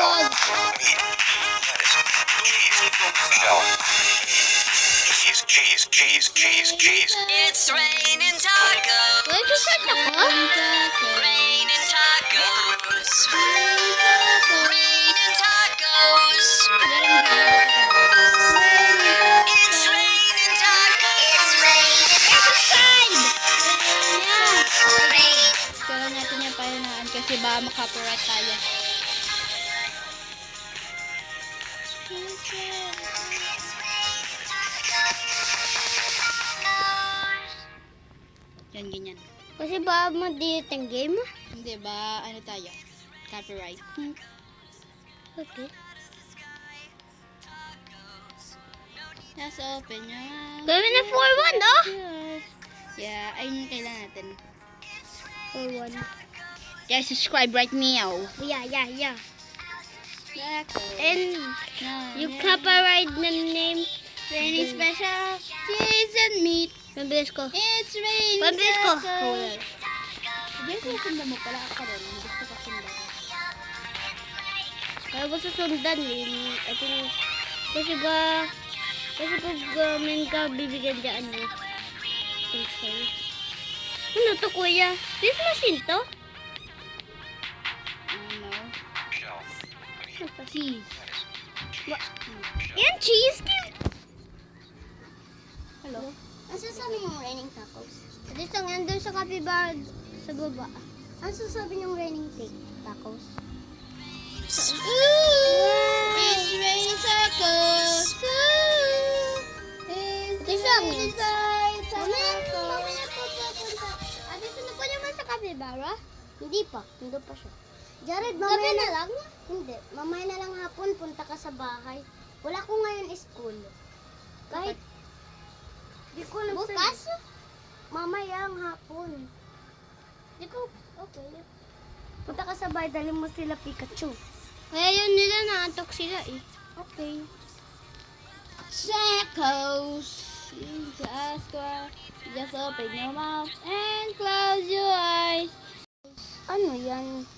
God. Meat. Lettuce. Cheese. Cheese. It's raining tacos. Wait, start ako? Raining tacos. Raining tacos. It's raining tacos. Subscribe! Rain. Kailan natin yung pahinaan kasi baka maka-copyright tayo. Yan, ganyan. Kasi ba mag-delete ang game? Hindi ba, ano tayo? Copyright. Okay. Just open your mouth. Gawin na 4-1, oh! Yeah, ayun yung kailan natin. 4-1. Yeah, subscribe right now. Yeah. Tacos. And you copyright the name. Raining special cheese and meat. Mabilis ko. It's raining Mabilis ko. tacos. Hindi ko sunda mo pala ako rin. Gusto ko sunda. Kaya ko susundan eh. Kasi pag may ka bibigyan dyan eh. Ano to kuya? This machine to? Ano? Cheese. Yan, cheese. Hello? Ano sasabi yung raining tacos? Dito nga doon sa capybara sa baba. Ano sasabi yung raining tacos? It's raining tacos. It's raining tacos. Mamaya po papunta. Dito na po naman sa capybara? Hindi pa siya. Jared, mamaya na lang? Hindi. Mamaya na lang hapon, punta ka sa bahay. Wala ko ngayon school. Kahit di ko lang bukas? Mamayang hapon. Di ko, okay. Punta ka sa bahay, dali mo sila Pikachu. Kaya yun nila, naantok sila eh. Okay. Tacos. Just open your mouth and close your eyes. Ano yan?